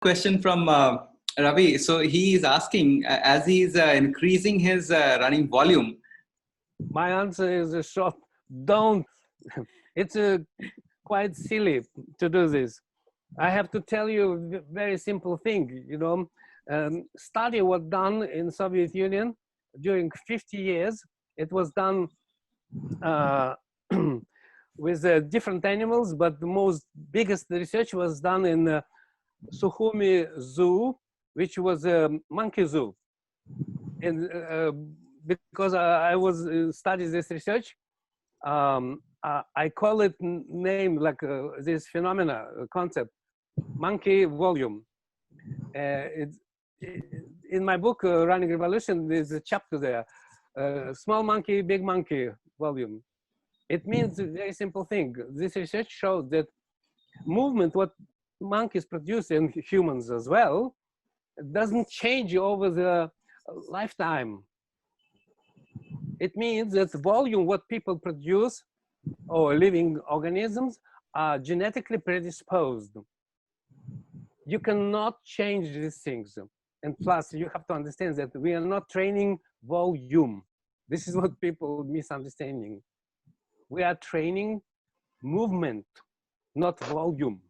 Question from Ravi. So he is asking, as he is increasing his running volume. My answer is a short, don't. It's quite silly to do this. I have to tell you a very simple thing, you know. Study was done in Soviet Union during 50 years. It was done with different animals, but the most biggest research was done in Sukhumi Zoo, which was a monkey zoo. And because I was studying this research, I call it name like this phenomena concept, monkey volume. In my book, Running Revolution, there's a chapter there, small monkey, big monkey volume. It means a very simple thing. This research showed that movement, what monkeys produce and humans as well, doesn't change over the lifetime. It means that the volume what people produce or living organisms are genetically predisposed. You cannot change these things. And plus, you have to understand that we are not training volume. This is what people misunderstanding. We are training movement, not volume.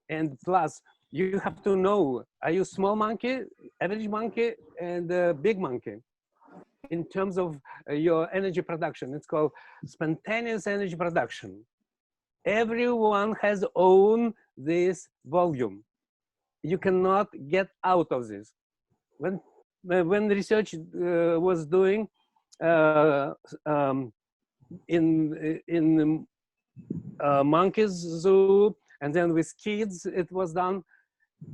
And plus, you have to know, are you small monkey, average monkey, and big monkey? In terms of your energy production, it's called spontaneous energy production. Everyone has own this volume. You cannot get out of this. When research was doing in monkeys zoo, and then with kids, it was done.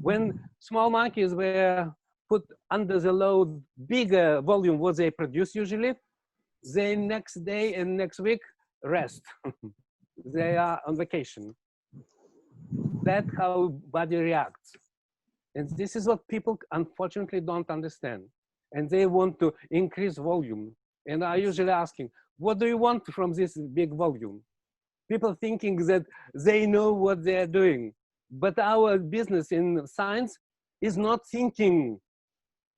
When small monkeys were put under the load, bigger volume what they produce usually, they next day and next week rest. They are on vacation. That's how body reacts. And this is what people unfortunately don't understand. And they want to increase volume. And I usually asking, what do you want from this big volume? People thinking that they know what they're doing. But our business in science is not thinking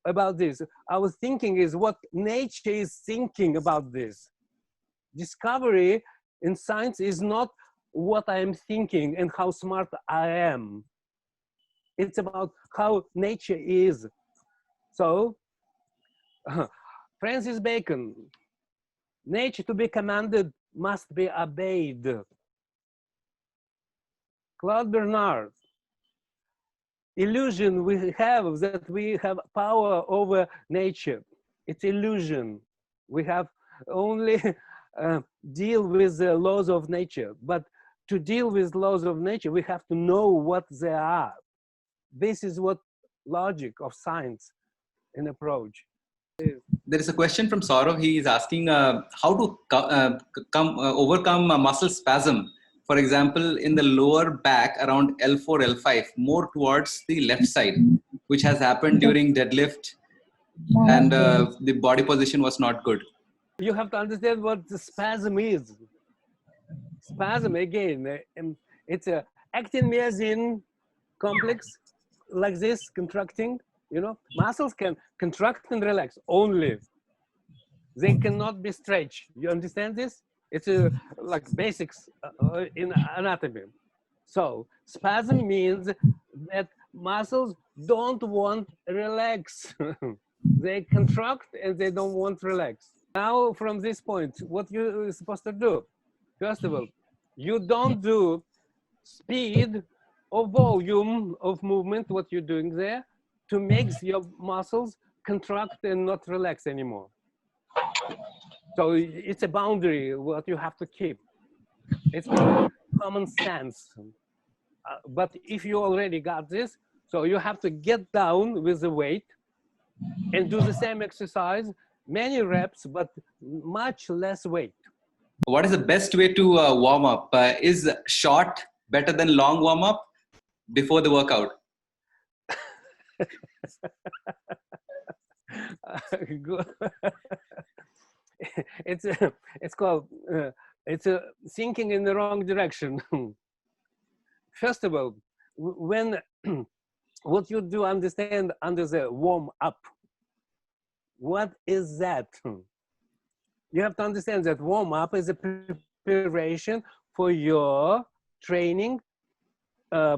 about this. Our thinking is what nature is thinking about this. Discovery in science is not what I am thinking and how smart I am. It's about how nature is. So, Francis Bacon, nature to be commanded must be obeyed. Claude Bernard, illusion we have that we have power over nature. It's illusion. We have only deal with the laws of nature. But to deal with laws of nature, we have to know what they are. This is what logic of science and approach. There is a question from Saurav. He is asking how to overcome muscle spasm. For example, in the lower back around L4, L5, more towards the left side, which has happened during deadlift, and the body position was not good. You have to understand what the spasm is. Spasm, again, it's a actin-myosin complex like this, contracting. You know, muscles can contract and relax only. They cannot be stretched. You understand this? It's like basics in anatomy. So spasm means that muscles don't want relax. They contract and they don't want relax. Now, from this point, what you're supposed to do? First of all, you don't do speed or volume of movement, what you're doing there, to make your muscles contract and not relax anymore. So it's a boundary what you have to keep. It's common sense. But if you already got this, so you have to get down with the weight and do the same exercise, many reps, but much less weight. What is the best way to warm up? Is short better than long warm up before the workout? It's called thinking in the wrong direction. First of all, when what you do understand under the warm up. What is that? You have to understand that warm up is a preparation for your training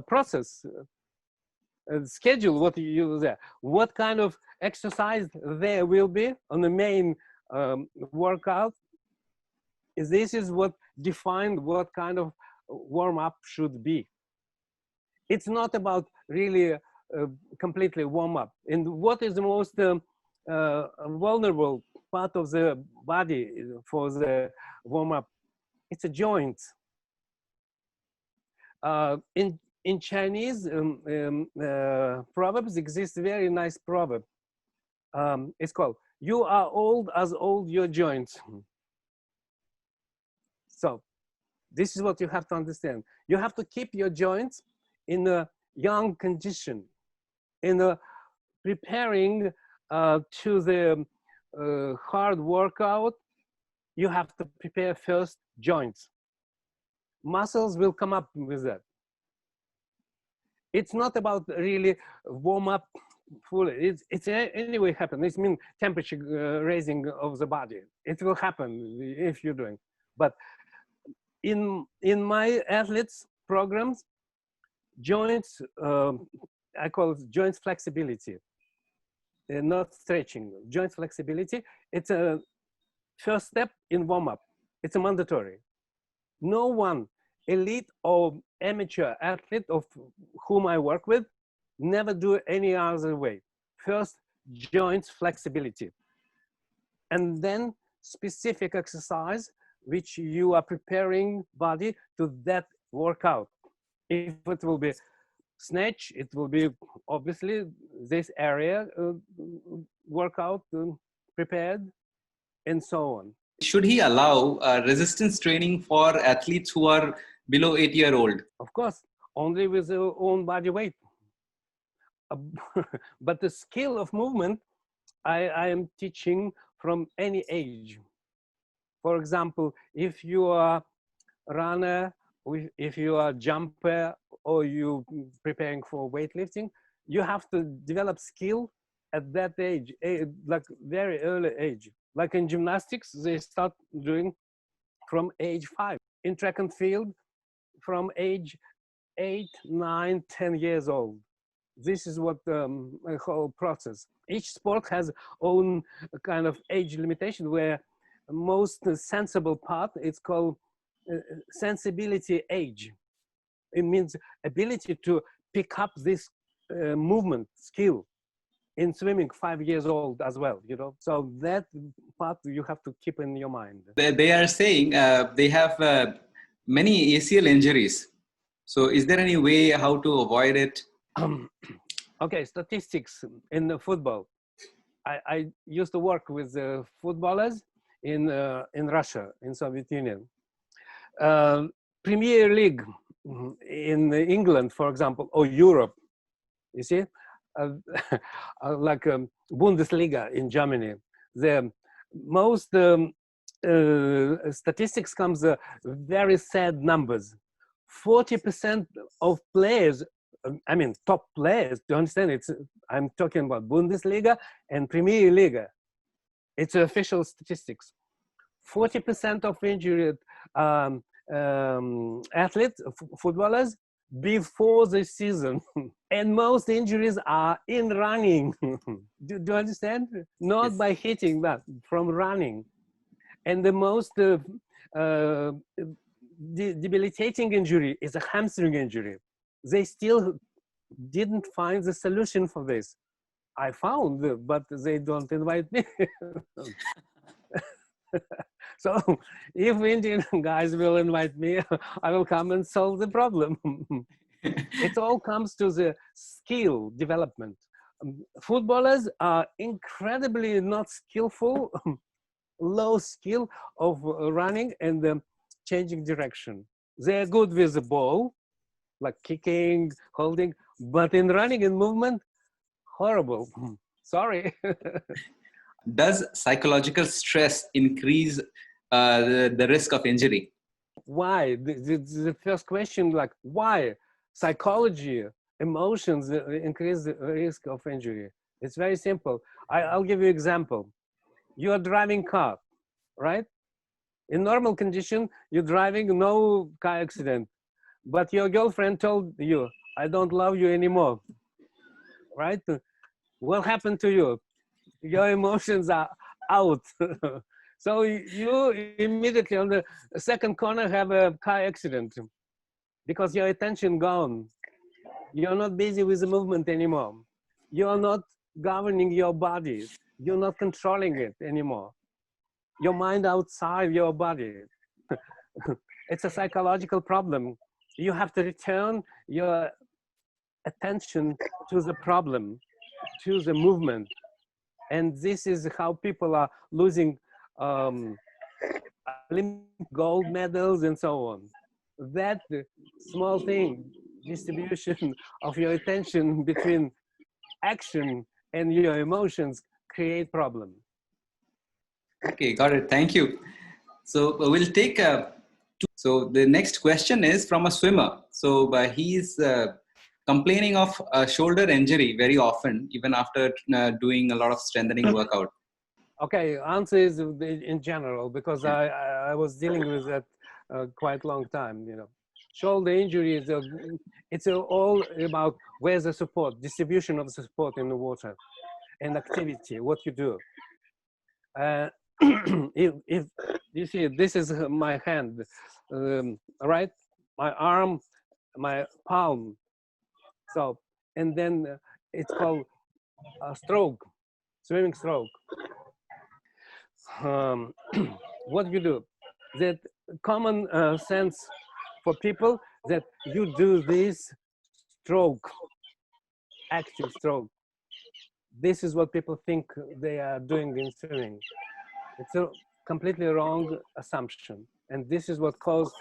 process. Schedule what you use there. What kind of exercise there will be on the main workout. This is what defined what kind of warm up should be. It's not about really completely warm up. And what is the most vulnerable part of the body for the warm up? It's a joint. In Chinese proverbs exists a very nice proverb. It's called, "You are old as old your joints." So this is what you have to understand. You have to keep your joints in a young condition, in a preparing to the hard workout. You have to prepare first joints. Muscles will come up with that. It's not about really warm up fully. It's anyway happen. It means temperature raising of the body. It will happen if you're doing. But in my athletes programs, joints, I call it joint flexibility, not stretching. Joint flexibility. It's a first step in warm up. It's a mandatory. No one, elite or amateur athlete of whom I work with, never do any other way. First, joints flexibility. And then specific exercise, which you are preparing body to that workout. If it will be snatch, it will be obviously this area workout prepared, and so on. Should he allow resistance training for athletes who are below 8-year-old? Of course, only with their own body weight. But the skill of movement, I am teaching from any age. For example, if you are a runner, if you are a jumper, or you preparing for weightlifting, you have to develop skill at that age, like very early age. Like in gymnastics, they start doing from age 5. In track and field, from age 8, 9, 10 years old. This is what the whole process. Each sport has own kind of age limitation, where most sensible part, it's called sensibility age. It means ability to pick up this movement skill. In swimming, 5 years old as well, you know. So that part you have to keep in your mind. They are saying they have many ACL injuries. So is there any way how to avoid it? Okay, statistics in the football. I used to work with footballers in Russia, in Soviet Union. Premier League in England, for example, or Europe, you see? Like Bundesliga in Germany, the most statistics comes very sad numbers. 40% of players, I mean top players, do you understand? I'm talking about Bundesliga and Premier League. It's official statistics. 40% of injured athletes, footballers, before the season. And most injuries are in running. do you understand? Not Yes. by hitting, but from running. And the most debilitating injury is a hamstring injury. They still didn't find the solution for this. I found, but they don't invite me. So if Indian guys will invite me, I will come and solve the problem. It all comes to the skill development. Footballers are incredibly not skillful, low skill of running and changing direction. They're good with the ball, like kicking, holding, but in running and movement, horrible. Sorry. Does psychological stress increase the risk of injury? Why? The first question, like, why? Psychology emotions increase the risk of injury. It's very simple. I'll give you an example. You are driving car, right? In normal condition, you're driving, no car accident. But your girlfriend told you, I don't love you anymore, right? What happened to you? Your emotions are out. So you immediately on the second corner have a car accident because your attention gone. You're not busy with the movement anymore. You're not governing your body. You're not controlling it anymore. Your mind outside your body. It's a psychological problem. You have to return your attention to the problem, to the movement. And this is how people are losing Olympic gold medals and so on. That small thing, distribution of your attention between action and your emotions create problem. Okay, got it. Thank you. So we'll take so the next question is from a swimmer. So he's complaining of a shoulder injury very often, even after doing a lot of strengthening workout. Okay, answer is in general, because I was dealing with that quite long time, you know. Shoulder injury is it's all about where's the support, distribution of the support in the water, and activity, what you do. If you see, this is my hand, right? My arm, my palm. So, and then it's called a stroke, swimming stroke. What you do? That common sense for people that you do this stroke, active stroke. This is what people think they are doing in swimming. It's a completely wrong assumption. And this is what causes,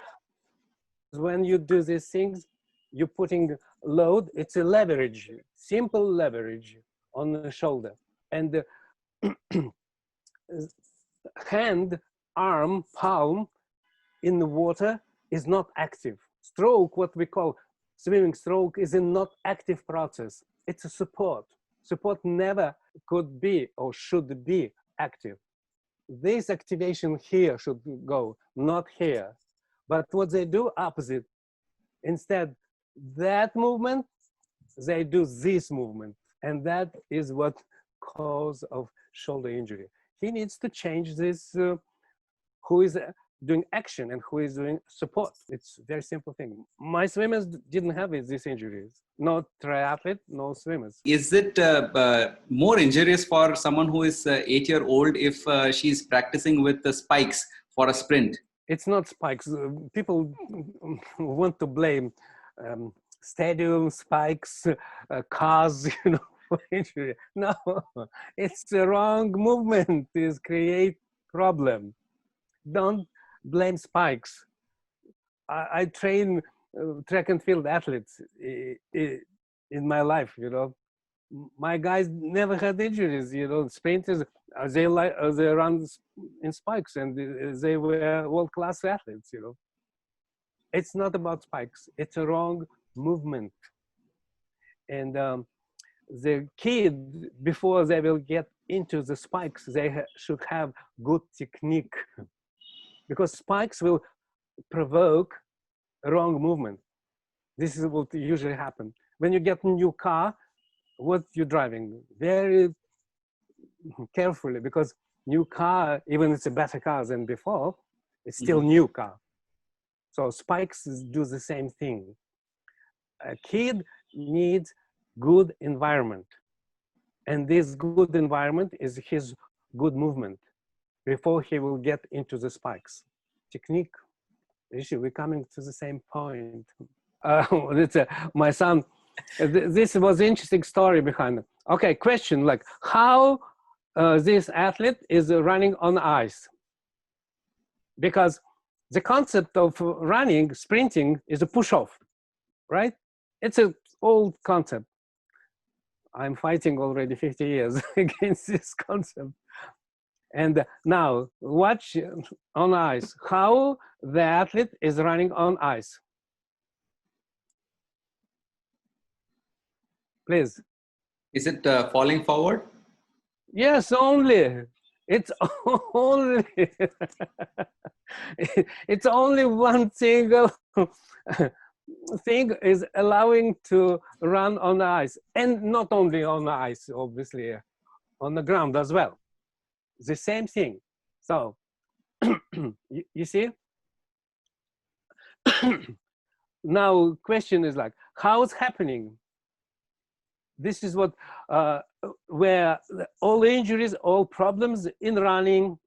when you do these things, you're putting load, it's a leverage, simple leverage on the shoulder. And the hand, arm, palm in the water is not active. Stroke, what we call swimming stroke, is a not active process. It's a support. Support never could be or should be active. This activation here should go, not here. But what they do, opposite. Instead, that movement, they do this movement. And that is what cause of shoulder injury. He needs to change this, who is doing action and who is doing support. It's a very simple thing. My swimmers didn't have these injuries. No triathlete, no swimmers. Is it more injurious for someone who is 8-year-old if she's practicing with the spikes for a sprint? It's not spikes. People want to blame stadium spikes, cars, you know, for injury. No, it's the wrong movement. Is create problem. Don't blame spikes. I train track and field athletes in my life, you know. My guys never had injuries, you know. Sprinters, they run in spikes and they were world-class athletes, you know. It's not about spikes. It's a wrong movement. And the kid, before they will get into the spikes, they should have good technique. Because spikes will provoke a wrong movement. This is what usually happens. When you get a new car, what you're driving? Very carefully, because new car, even if it's a better car than before, it's still new car. So spikes do the same thing. A kid needs good environment. And this good environment is his good movement before he will get into the spikes. Technique issue, we're coming to the same point. My son, this was an interesting story behind it. Okay, question like how this athlete is running on ice. Because the concept of running, sprinting is a push-off, right? It's an old concept. I'm fighting already 50 years against this concept. And now watch on ice, how the athlete is running on ice. Please. Is it falling forward? Yes, only. It's only. It's only one single thing is allowing to run on the ice, and not only on the ice, obviously, on the ground as well. The same thing. So you see. Now, question is like, how it's happening? This is what where all injuries, all problems in running,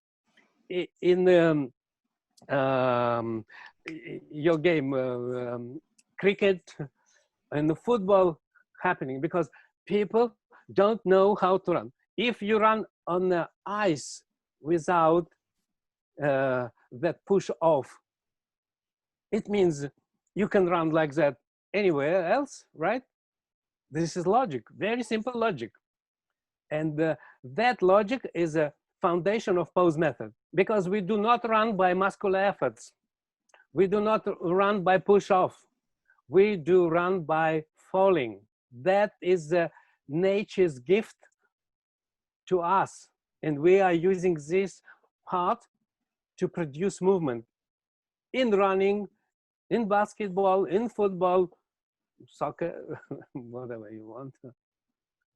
in your game, cricket and the football happening, because people don't know how to run. If you run on the ice without that push off, it means you can run like that anywhere else, right? This is logic, very simple logic. And that logic is a foundation of pose method, because we do not run by muscular efforts. We do not run by push off. We do run by falling. That is nature's gift to us. And we are using this part to produce movement in running, in basketball, in football, soccer, whatever you want.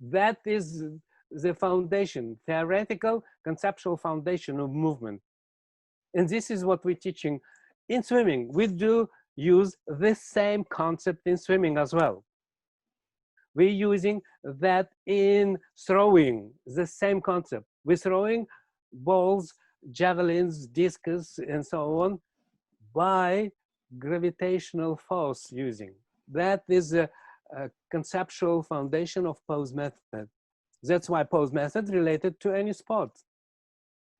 That is the foundation, theoretical, conceptual foundation of movement. And this is what we're teaching in swimming. We do use the same concept in swimming as well. We're using that in throwing, the same concept. We're throwing balls, javelins, discus, and so on by gravitational force using. That is a conceptual foundation of pose method. That's why pose method related to any sport.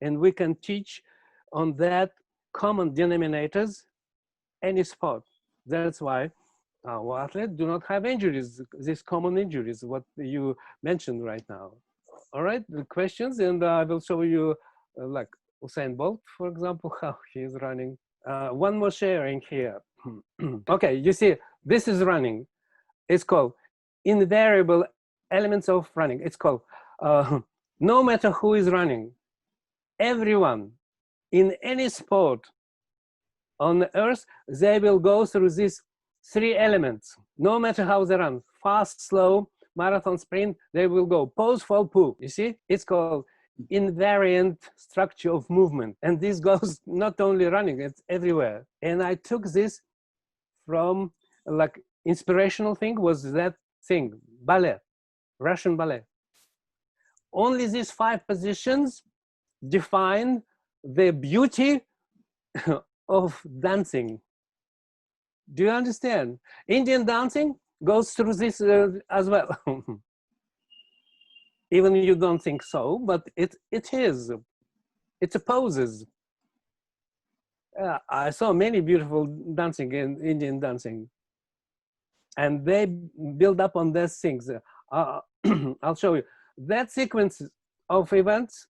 And we can teach on that common denominators any sport. That's why our athletes do not have injuries, these common injuries, what you mentioned right now. All right, the questions, and I will show you like Usain Bolt, for example, how he's running. One more sharing here. Okay, you see, this is running. It's called invariable elements of running. It's called no matter who is running, everyone in any sport on the earth, they will go through these three elements, no matter how they run, fast, slow, marathon, sprint, they will go pose, fall, pull. You see, it's called invariant structure of movement. And this goes not only running, it's everywhere. And I took this from, like, inspirational thing was that thing, ballet, Russian ballet. Only these 5 positions define the beauty of dancing. Do you understand? Indian dancing goes through this as well. Even you don't think so, but it is. It's a poses. I saw many beautiful dancing in Indian dancing. And they build up on those things. I'll show you. That sequence of events,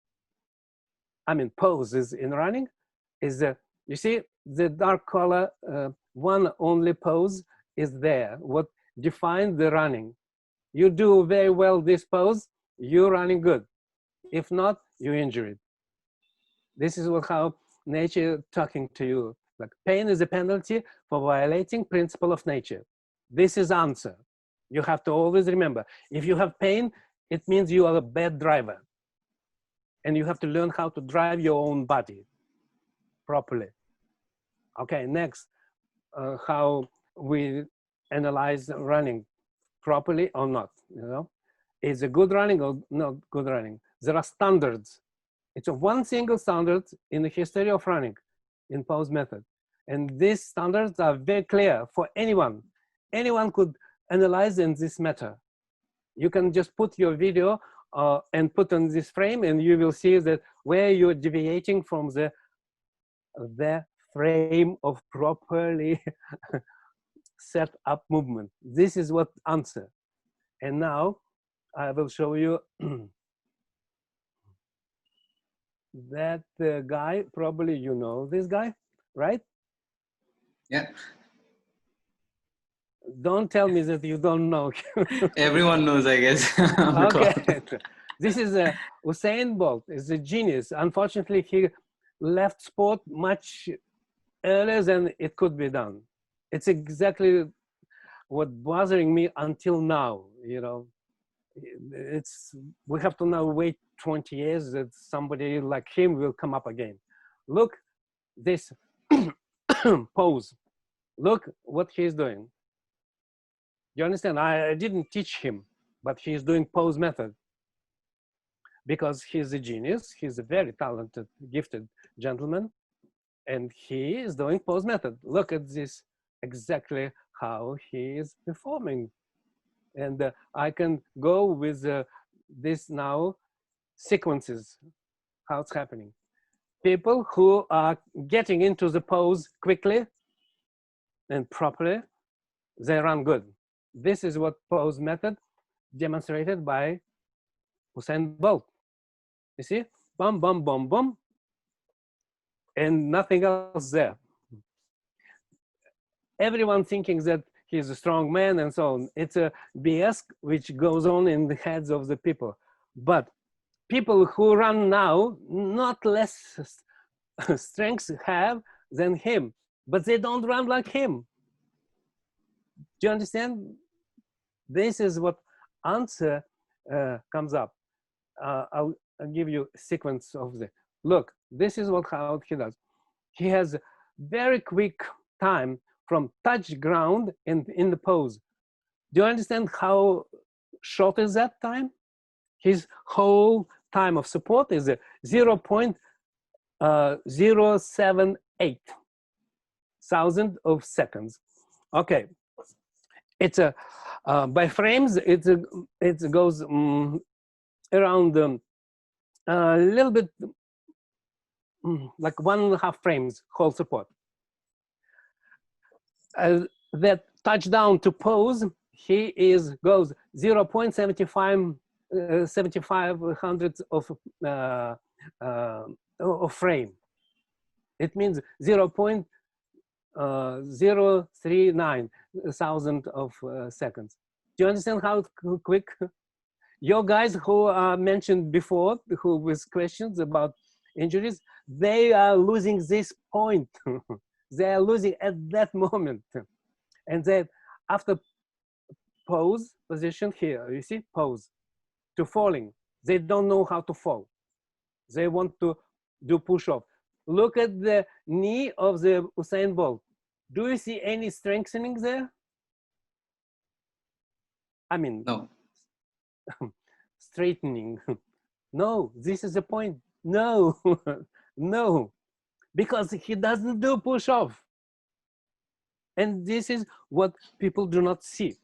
I mean poses in running, is, you see, the dark color, one only pose is there, what defines the running. You do very well this pose, you're running good. If not, you're injured. This is how nature talking to you. Like, pain is a penalty for violating principle of nature. This is answer. You have to always remember, if you have pain, it means you are a bad driver. And you have to learn how to drive your own body properly. Okay, next, how we analyze running properly or not, you know? Is it good running or not good running? There are standards. It's a one single standard in the history of running in pose method. And these standards are very clear for anyone. Anyone could analyze in this matter. You can just put your video and put on this frame, and you will see that where you're deviating from the frame of properly set up movement. This is what answer. And now I will show you that guy, probably you know this guy, right? Yeah. Don't tell me that you don't know. Everyone knows, I guess. Okay. This is Usain Bolt is a genius. Unfortunately, he left sport much earlier than it could be done. It's exactly what bothering me until now, you know. We have to now wait 20 years that somebody like him will come up again. Look this pose. Look what he's doing. You understand? I didn't teach him, but he's doing pose method because he's a genius. He's a very talented, gifted gentleman, and he is doing pose method. Look at this, exactly how he is performing. And I can go with this now sequences, how it's happening. People who are getting into the pose quickly and properly, they run good. This is what pose method demonstrated by Usain Bolt. You see, bum, bum, bum, bum, and nothing else there. Everyone thinking that he's a strong man and so on. It's a BS which goes on in the heads of the people. But people who run now, not less strength have than him, but they don't run like him. Do you understand? This is what answer comes up. I'll give you a sequence of the, look, this is how he does. He has very quick time from touch ground in the pose. Do you understand how short is that time? His whole time of support is 0.078 thousand of seconds. Okay, it's a by frames. It goes around a little bit like 1.5 frames whole support. That touchdown to pose, he goes 0.75 hundredths of frame. It means 0.039 thousand of seconds. Do you understand how quick? Your guys who mentioned before, who with questions about injuries, they are losing this point. They are losing at that moment. And then after pose position here, you see, pose, to falling, they don't know how to fall. They want to do push-off. Look at the knee of the Usain Bolt. Do you see any strengthening there? I mean, No. Straightening. No, this is the point. No, no, because he doesn't do push-off. And this is what people do not see.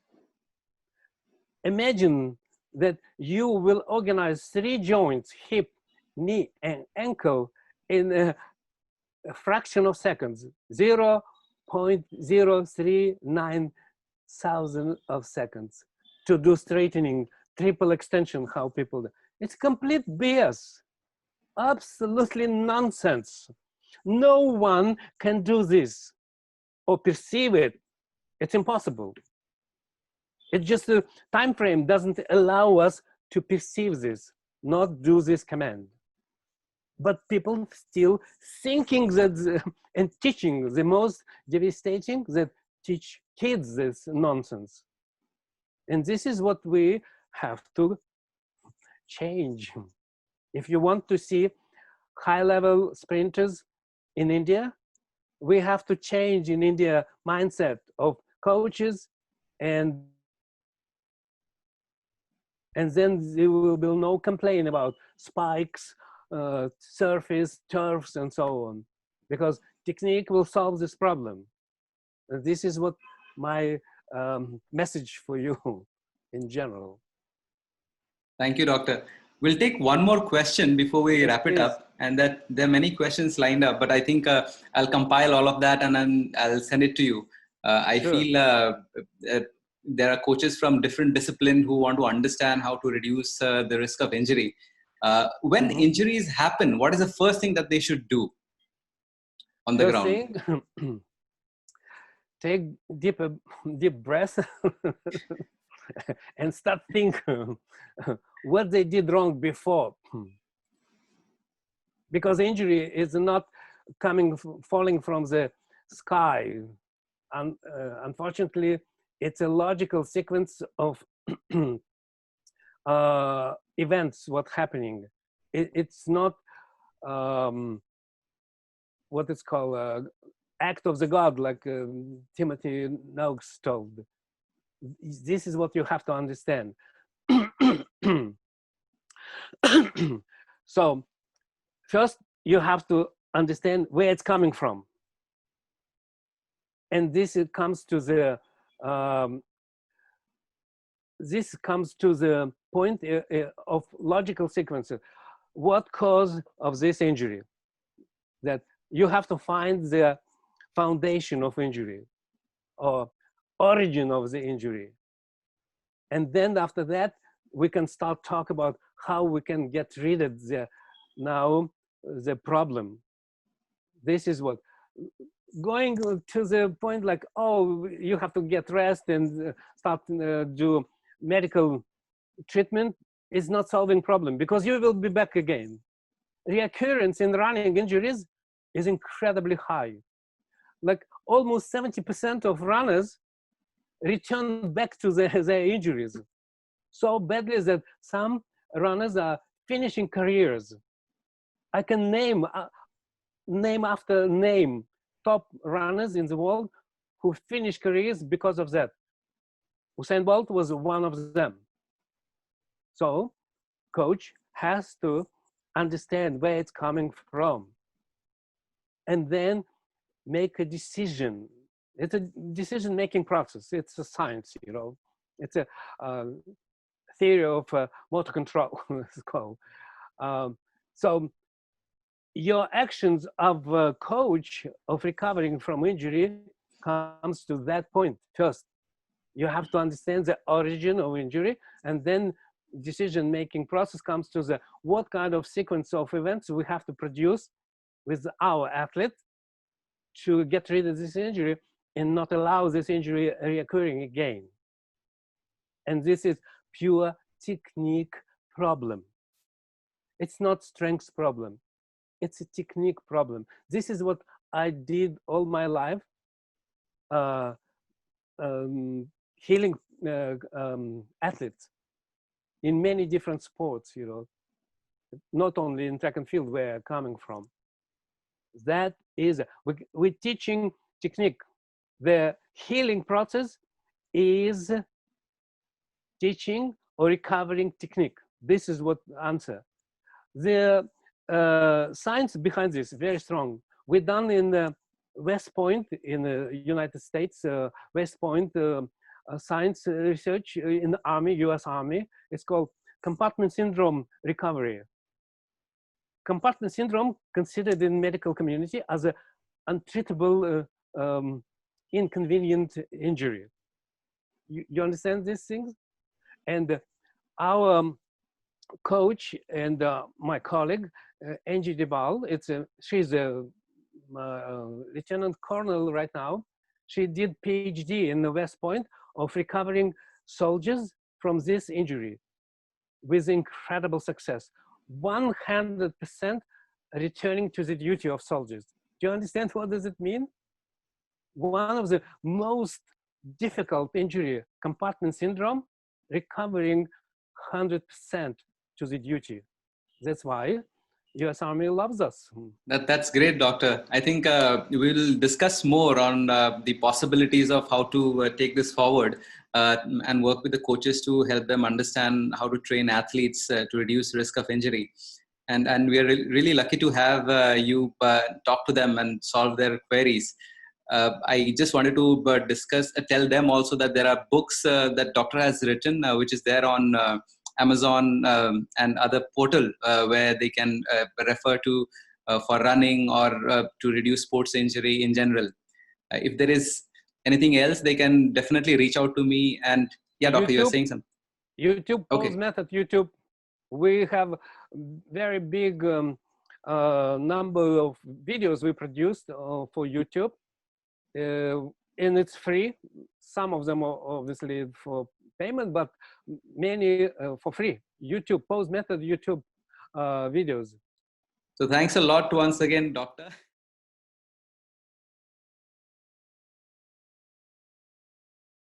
Imagine that you will organize 3 joints, hip, knee, and ankle in a fraction of seconds, 0.039 thousand of seconds to do straightening, triple extension, how people do. It's complete BS, absolutely nonsense. No one can do this or perceive it. It's impossible. It's just the time frame doesn't allow us to perceive this, not do this command. But people still thinking that, and teaching, the most devastating, that teach kids this nonsense. And this is what we have to change. If you want to see high-level sprinters in India, we have to change in India mindset of coaches, and then there will be no complaint about spikes, surface, turfs, and so on, because technique will solve this problem. And this is what my message for you in general. Thank you, Doctor. We'll take one more question before we wrap it up, and that there are many questions lined up, but I think I'll compile all of that and then I'll send it to you. I feel there are coaches from different disciplines who want to understand how to reduce the risk of injury. When injuries happen, what is the first thing that they should do on the ground? take deep breath and start thinking what they did wrong before. Because injury is not falling from the sky. And unfortunately, it's a logical sequence of events, what's happening. It's not what it's called, act of the God, like Timothy Noakes told. This is what you have to understand. So first, you have to understand where it's coming from. And this comes to the point of logical sequences. What cause of this injury? That you have to find the foundation of injury or origin of the injury. And then after that, we can start talk about how we can get rid of the problem. This is what, going to the point like, oh, you have to get rest and start do medical treatment is not solving problem, because you will be back again. Reoccurrence in running injuries is incredibly high. Like almost 70% of runners return back to their injuries so badly that some runners are finishing careers. I can name after name top runners in the world who finished careers because of that. Usain Bolt was one of them. So coach has to understand where it's coming from and then make a decision. It's a decision-making process. It's a science, you know. It's a theory of motor control, it's called. So your actions of a coach of recovering from injury comes to that point. First, you have to understand the origin of injury, and then decision-making process comes to the what kind of sequence of events we have to produce with our athlete to get rid of this injury and not allow this injury reoccurring again. And this is pure technique problem. It's not strength problem. It's a technique problem. This is what I did all my life, healing athletes in many different sports, you know, not only in track and field where I'm coming from. That is, we're teaching technique. The healing process is teaching or recovering technique. This is what answer. The science behind this is very strong. We're done in West Point in the United States, West Point science research in the Army, US Army. It's called compartment syndrome recovery. Compartment syndrome considered in medical community as an untreatable inconvenient injury. You understand these things? And our coach and my colleague, Angie Debal, she's a lieutenant colonel right now. She did PhD in the West Point of recovering soldiers from this injury with incredible success. 100% returning to the duty of soldiers. Do you understand what does it mean? One of the most difficult injury, compartment syndrome, recovering 100% to the duty. That's why US Army loves us. That's great, Doctor. I think we'll discuss more on the possibilities of how to take this forward and work with the coaches to help them understand how to train athletes to reduce risk of injury. And we are really lucky to have you talk to them and solve their queries. I just wanted to tell them also that there are books that Doctor has written, which is there on Amazon and other portal where they can refer to for running or to reduce sports injury in general. If there is anything else, they can definitely reach out to me. And yeah, Doctor, you're saying something. YouTube, okay. Paul's Method, YouTube. We have very big number of videos we produced for YouTube. and it's free. Some of them are obviously for payment, but many for free. YouTube, pose method YouTube videos. So thanks a lot once again, Doctor.